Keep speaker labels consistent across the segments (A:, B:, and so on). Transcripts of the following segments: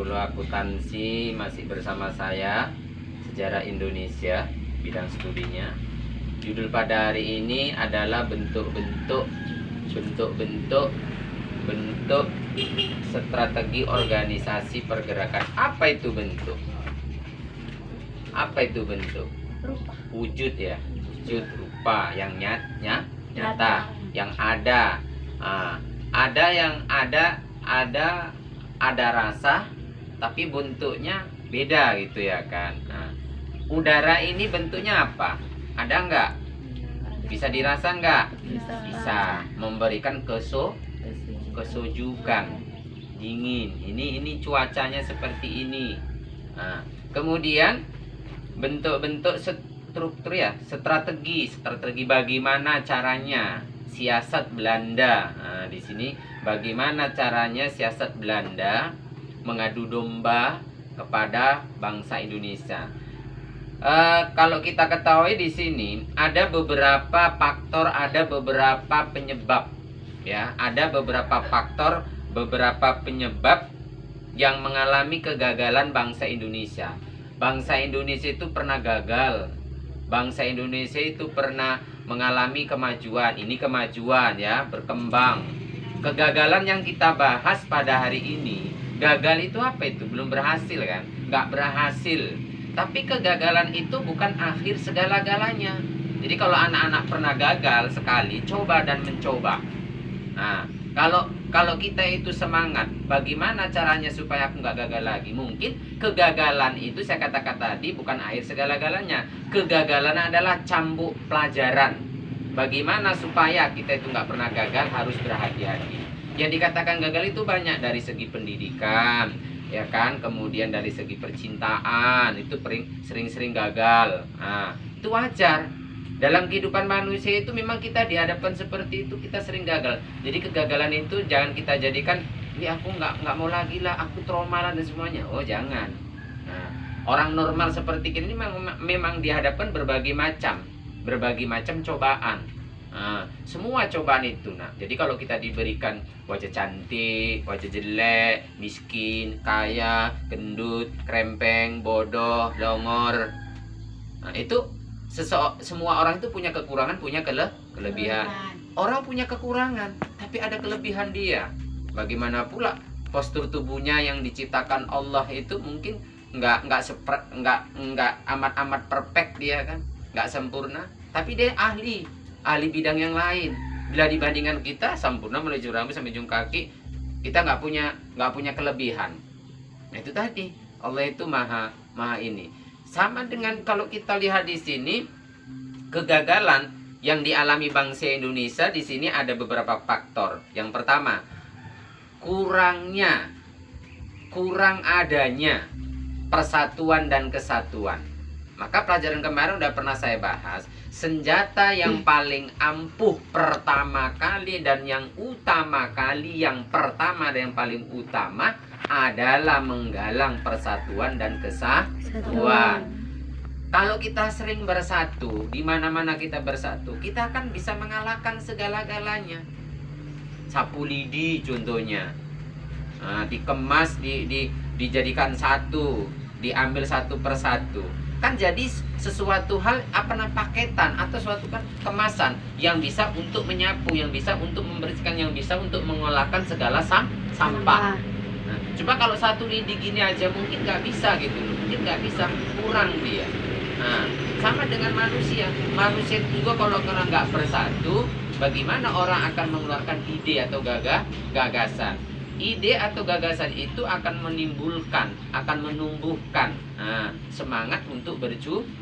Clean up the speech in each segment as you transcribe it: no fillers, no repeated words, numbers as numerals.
A: Polo Akuntansi masih bersama saya, Sejarah Indonesia, bidang studinya. Judul pada hari ini adalah bentuk-bentuk strategi organisasi pergerakan. Apa itu bentuk? Apa itu bentuk? Wujud ya, wujud rupa yang nyata, yang ada. Ada yang ada rasa, tapi bentuknya beda gitu ya kan. Udara ini bentuknya apa? Ada nggak? Bisa dirasa nggak? Bisa. Memberikan kesejukan, dingin. Ini cuacanya seperti ini. Kemudian bentuk-bentuk struktur ya, strategi bagaimana caranya siasat Belanda. Di sini bagaimana caranya siasat Belanda mengadu domba kepada bangsa Indonesia. Kalau kita ketahui di sini ada beberapa faktor, ada beberapa penyebab, ya, ada beberapa faktor, beberapa penyebab yang mengalami kegagalan bangsa Indonesia. Bangsa Indonesia itu pernah gagal, bangsa Indonesia itu pernah mengalami kemajuan. Ini kemajuan ya, berkembang. Kegagalan yang kita bahas pada hari ini, gagal itu apa itu? Belum berhasil kan? Nggak berhasil. Tapi kegagalan itu bukan akhir segala-galanya. Jadi kalau anak-anak pernah gagal sekali, coba dan mencoba. Kalau kita itu semangat, bagaimana caranya supaya aku nggak gagal lagi? Mungkin kegagalan itu saya katakan tadi bukan akhir segala-galanya. Kegagalan adalah cambuk pelajaran. Bagaimana supaya kita itu nggak pernah gagal, harus berhati-hati. Yang dikatakan gagal itu banyak, dari segi pendidikan, ya kan, kemudian dari segi percintaan itu sering-sering gagal. Itu wajar. Dalam kehidupan manusia itu memang kita dihadapkan seperti itu, kita sering gagal. Jadi kegagalan itu jangan kita jadikan, aku nggak mau lagi lah, aku trauma lah dan semuanya. Oh jangan. Orang normal seperti ini memang dihadapkan berbagai macam cobaan. Semua cobaan itu. Jadi kalau kita diberikan wajah cantik, wajah jelek, miskin, kaya, gendut, krempeng, bodoh, longor, itu semua orang itu punya kekurangan, punya kelebihan. Orang punya kekurangan, tapi ada kelebihan dia. Bagaimana pula postur tubuhnya yang diciptakan Allah itu mungkin nggak amat perfect dia kan, nggak sempurna. Tapi dia ahli bidang yang lain. Bila dibandingkan kita sempurna mulai ujung rambut sampai ujung kaki, kita nggak punya kelebihan. Itu tadi, Allah itu maha ini. Sama dengan kalau kita lihat di sini, kegagalan yang dialami bangsa Indonesia di sini ada beberapa faktor. Yang pertama, kurang adanya persatuan dan kesatuan. Maka pelajaran kemarin udah pernah saya bahas, senjata yang paling ampuh pertama kali dan yang utama kali, yang pertama dan yang paling utama adalah menggalang persatuan dan kesatuan. Kalau kita sering bersatu, di mana-mana kita bersatu, kita akan bisa mengalahkan segala-galanya. Sapu lidi contohnya, dikemas, dijadikan satu, diambil satu persatu. Kan jadi sesuatu hal paketan atau suatu kan kemasan yang bisa untuk menyapu, yang bisa untuk membersihkan, yang bisa untuk mengolahkan segala sampah. Coba kalau satu lidi gini aja mungkin nggak bisa gitu, mungkin nggak bisa, kurang dia. Sama dengan manusia juga kalau nggak bersatu, bagaimana orang akan mengeluarkan ide atau gagasan? Ide atau gagasan itu akan menimbulkan, akan menumbuhkan semangat untuk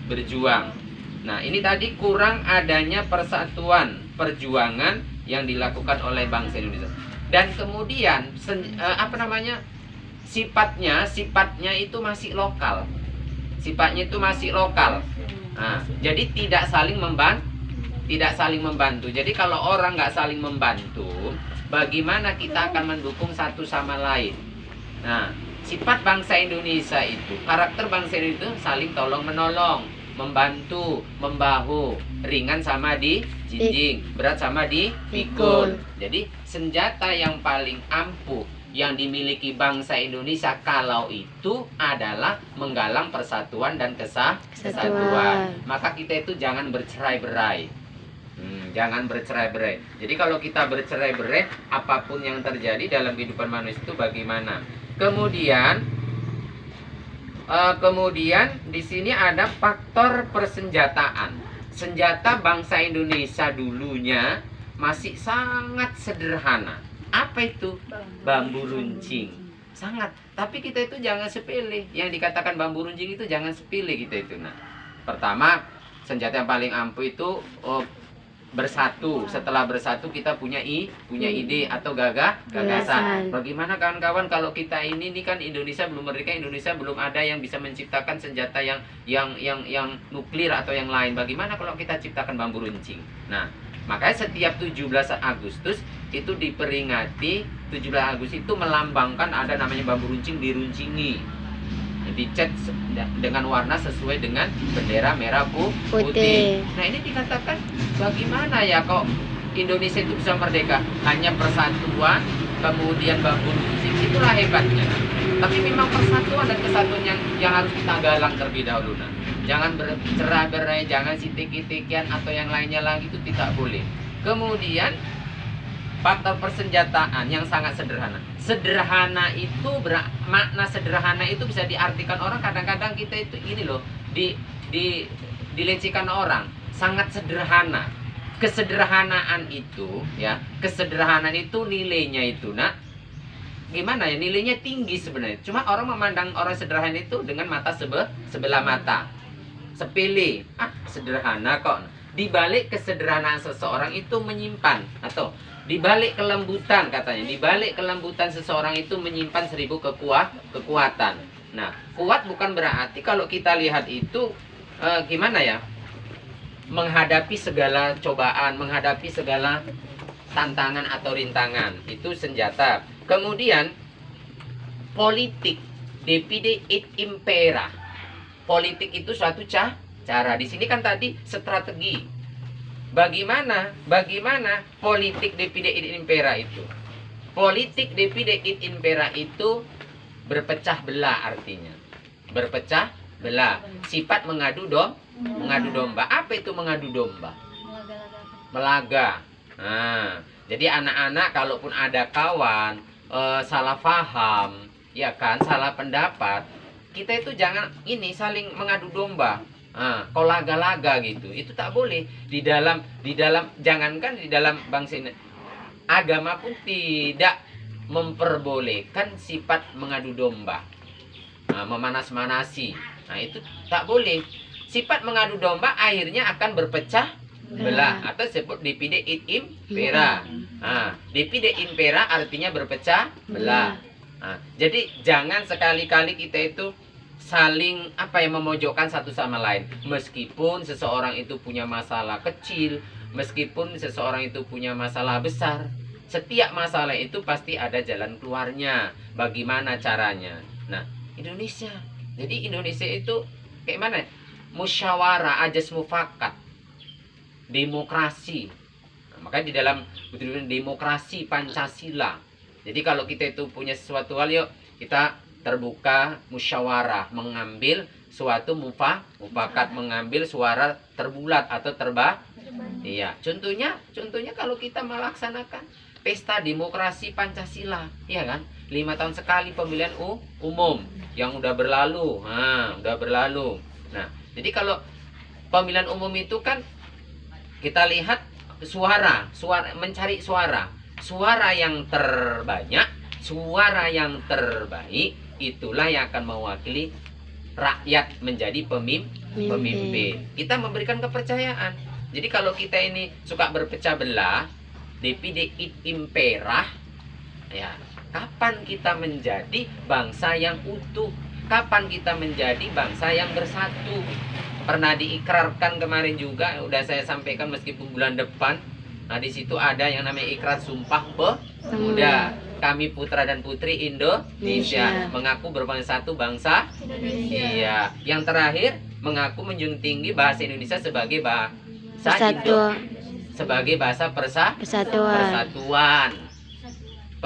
A: berjuang. Ini tadi kurang adanya persatuan, perjuangan yang dilakukan oleh bangsa Indonesia. Dan kemudian sifatnya itu masih lokal. Jadi tidak saling membantu. Jadi kalau orang nggak saling membantu, bagaimana kita akan mendukung satu sama lain? Sifat bangsa Indonesia itu, karakter bangsa Indonesia itu saling tolong menolong, membantu, membahu, ringan sama dijinjing, berat sama dipikul. Jadi senjata yang paling ampuh, yang dimiliki bangsa Indonesia kalau itu adalah menggalang persatuan dan kesatuan. Maka kita itu jangan bercerai-berai. Jangan bercerai-berai. Jadi kalau kita bercerai-berai, apapun yang terjadi dalam kehidupan manusia itu bagaimana? Kemudian di sini ada faktor persenjataan. Senjata bangsa Indonesia dulunya masih sangat sederhana. Apa itu? Bambu runcing. Sangat. Tapi kita itu jangan sepele. Yang dikatakan bambu runcing itu jangan sepele kita itu. Nah, pertama, senjata yang paling ampuh itu bersatu. Setelah bersatu kita punya ide atau gagasan. Bagaimana kawan-kawan kalau kita ini kan Indonesia belum merdeka, Indonesia belum ada yang bisa menciptakan senjata yang nuklir atau yang lain. Bagaimana kalau kita ciptakan bambu runcing? Nah, makanya setiap 17 Agustus itu diperingati. 17 Agustus itu melambangkan ada namanya bambu runcing diruncingi. Dicat dengan warna sesuai dengan bendera merah putih. Nah, ini dikatakan bagaimana ya kok Indonesia itu bisa merdeka? Hanya persatuan, kemudian bambu runcing, itulah hebatnya. Tapi memang persatuan dan kesatuan yang harus kita galang terlebih dahulu. Nah, jangan bercerai-berai, jangan sitik-sitikian atau yang lainnya lagi, itu tidak boleh. Kemudian faktor persenjataan yang sangat sederhana. Sederhana itu makna sederhana itu bisa diartikan orang, kadang-kadang kita itu ini loh dilecehkan orang. Sangat sederhana. Kesederhanaan itu ya, kesederhanaan itu nilainya itu gimana ya, nilainya tinggi sebenarnya. Cuma orang memandang orang sederhana itu dengan mata sebelah mata. Sepele. Sederhana kok. Di balik kesederhanaan seseorang itu menyimpan, atau di balik kelembutan, katanya, di balik kelembutan seseorang itu menyimpan 1000 kekuatan. Nah, kuat bukan berarti kalau kita lihat itu gimana ya, menghadapi segala cobaan, menghadapi segala tantangan atau rintangan. Itu senjata. Kemudian politik, divide et impera. Politik itu suatu cara. Di sini kan tadi strategi. Bagaimana politik divide et impera itu? Politik divide et impera itu berpecah belah artinya. Berpecah belah. Sifat mengadu domba. Apa itu mengadu domba? Melaga. Nah, jadi anak-anak kalaupun ada kawan salah paham, ya kan, salah pendapat, kita itu jangan saling mengadu domba. Kau laga-laga gitu, itu tak boleh. Di dalam jangankan di dalam bangsa ini, agama pun tidak memperbolehkan sifat mengadu domba, memanas-manasi. Nah, itu tak boleh. Sifat mengadu domba akhirnya akan berpecah belah, atau disebut divide et impera. Divide et impera artinya berpecah belah. Jadi jangan sekali-kali kita itu saling memojokkan satu sama lain. Meskipun seseorang itu punya masalah kecil, meskipun seseorang itu punya masalah besar, setiap masalah itu pasti ada jalan keluarnya. Bagaimana caranya? Nah, Indonesia. Jadi Indonesia itu kayak mana? Musyawarah, ajas mufakat, demokrasi. Makanya di dalam demokrasi Pancasila. Jadi kalau kita itu punya sesuatu hal, yuk kita terbuka musyawarah, mengambil suatu mufakat, mengambil suara terbulat atau iya. Contohnya kalau kita melaksanakan pesta demokrasi Pancasila, ya kan? 5 tahun sekali pemilihan umum yang udah berlalu. Nah, jadi kalau pemilihan umum itu kan kita lihat suara mencari suara yang terbanyak, suara yang terbaik, itulah yang akan mewakili rakyat menjadi pemimpin. Kita memberikan kepercayaan. Jadi kalau kita ini suka berpecah belah, divide et impera, ya, kapan kita menjadi bangsa yang utuh? Kapan kita menjadi bangsa yang bersatu? Pernah diikrarkan kemarin juga, udah saya sampaikan meskipun bulan depan. Nah, di situ ada yang namanya ikrar sumpah pemuda. Kami putra dan putri Indonesia mengaku berbangsa satu bangsa Indonesia. Iya. Yang terakhir mengaku menjunjung tinggi bahasa Indonesia sebagai bahasa sebagai bahasa persatuan.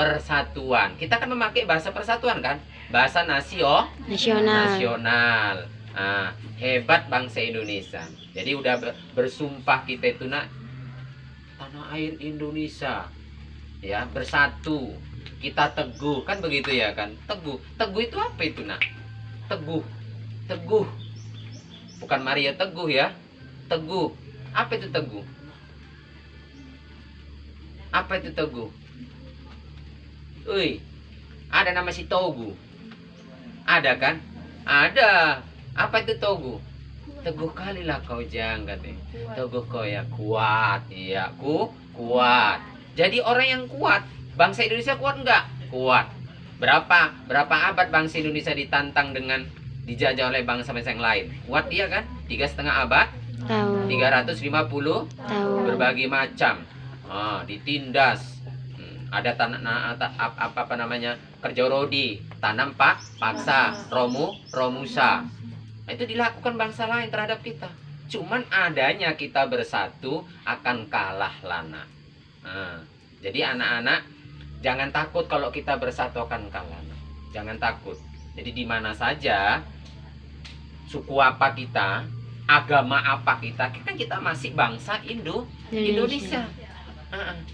A: persatuan. Kita kan memakai bahasa persatuan kan? Bahasa
B: Nasional.
A: nasional. Hebat bangsa Indonesia. Jadi udah bersumpah kita itu nak, tanah air Indonesia ya bersatu, kita teguh kan begitu ya kan? Teguh itu apa itu nak? Teguh bukan Maria Teguh ya. Teguh, apa itu teguh? Apa itu teguh? Ada nama si Togu. Ada kan? Ada. Apa itu Togu? Teguh kalilah kau jangan katanya. Teguh kau ya kuat. Iya, kuat. Jadi orang yang kuat, bangsa Indonesia kuat enggak? Kuat. Berapa abad bangsa Indonesia ditantang dengan dijajah oleh bangsa-bangsa yang lain? Kuat dia kan? 3,5 abad.
B: Tahu.
A: 350
B: Tahu.
A: berbagai macam. Ditindas. Ada apa namanya? Kerja rodi, tanam paksa, romusa. Itu dilakukan bangsa lain terhadap kita. Cuman adanya kita bersatu akan kalah lana. Jadi anak-anak jangan takut kalau kita bersatu akan kalah. Jangan takut. Jadi di mana saja, suku apa kita, agama apa kita, kan kita masih bangsa Indonesia.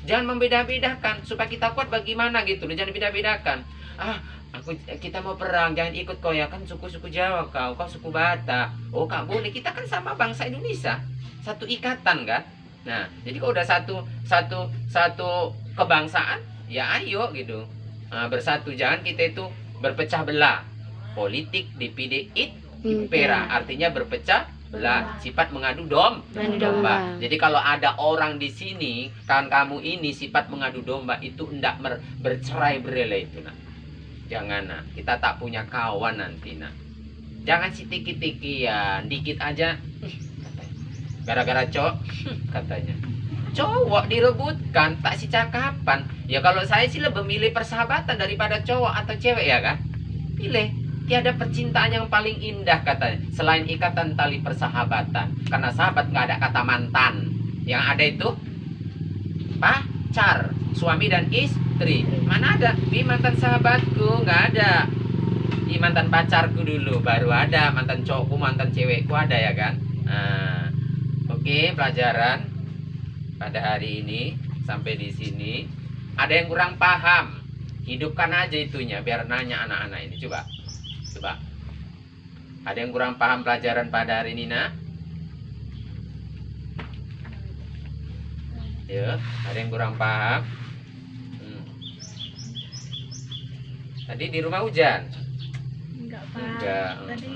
A: Jangan membeda-bedakan supaya kita kuat bagaimana gitu. Jangan beda-bedakan. Kita mau perang, jangan ikut kau ya kan suku-suku Jawa kau suku Batak. Kak boleh, kita kan sama bangsa Indonesia, satu ikatan kan. Nah, jadi kalau udah satu kebangsaan, ya ayo gitu bersatu. Jangan kita itu berpecah belah. Politik DPD impera, artinya berpecah belah, sifat mengadu domba. Jadi kalau ada orang di sini, kan kamu ini sifat mengadu domba itu hendak bercerai berai itu nak. Jangan nak, kita tak punya kawan nanti nak. Jangan si tiki-tikian, dikit aja. Gara-gara katanya. Cowok direbutkan, tak si cakapan. Ya kalau saya sih lebih milih persahabatan daripada cowok atau cewek ya kan. Pilih. Tiada percintaan yang paling indah katanya selain ikatan tali persahabatan. Karena sahabat nggak ada kata mantan. Yang ada itu pacar, suami dan istri. Mana ada? Di mantan sahabatku nggak ada. Di mantan pacarku dulu baru ada. Mantan cowokku, mantan cewekku ada ya kan. Oke, pelajaran pada hari ini sampai di sini. Ada yang kurang paham, hidupkan aja itunya biar nanya anak-anak ini. Coba. Ada yang kurang paham pelajaran pada hari ini nak? Ya, ada yang kurang paham? Tadi di rumah hujan?
C: Enggak, Pak.
A: Enggak.
C: Tadi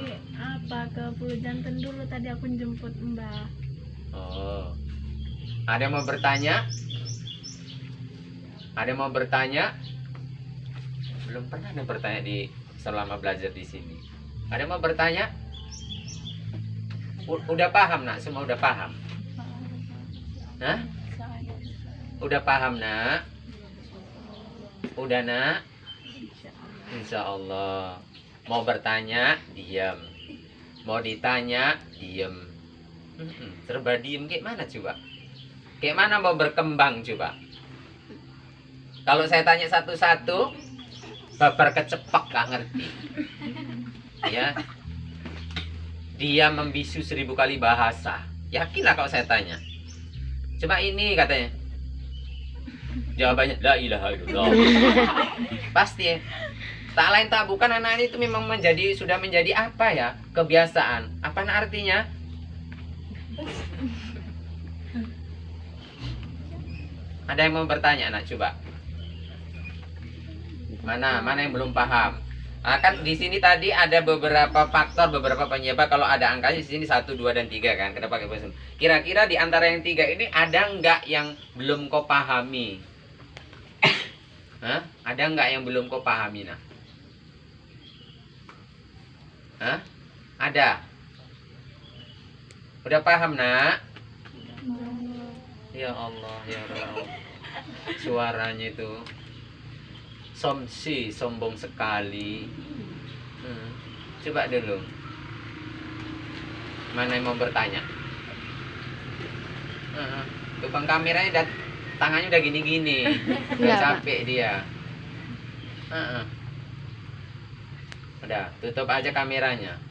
C: ke Pulau Jantan dulu tadi aku jemput Mbak.
A: Ada yang mau bertanya? Ada yang mau bertanya? Belum pernah ada bertanya selama belajar di sini. Ada yang mau bertanya? Udah paham nak? Semua udah paham? Hah? Udah paham nak? Udah nak? Insya Allah. Mau bertanya, diam. Mau ditanya, diam. Serba diem kayak mana coba? Kayak mana mau berkembang coba? Kalau saya tanya satu-satu, babar kecepek gak ngerti. Ya. Dia membisu 1000 kali bahasa. Yakinlah kalau saya tanya. Coba ini katanya. Jawabannya la ilaha illallah. Pasti ya. Tak lain tak bukan anak itu memang sudah menjadi apa ya? Kebiasaan. Apa artinya? Ada yang mau bertanya anak coba? Mana yang belum paham? Kan di sini tadi ada beberapa faktor, beberapa penyebab. Kalau ada angkanya di sini 1, 2 dan 3 kan. Kenapa pakai bahasa? Kira-kira di antara yang 3 ini ada nggak yang belum kau pahami? Ada nggak yang belum kau pahami nah? Ada? Udah paham nak? Ya Allah ya Rabb. Suaranya itu sombong sekali. Coba dulu. Mana yang mau bertanya? Tukang kameranya tangannya udah gini-gini. Udah capek dia. Heeh. Udah, tutup aja kameranya.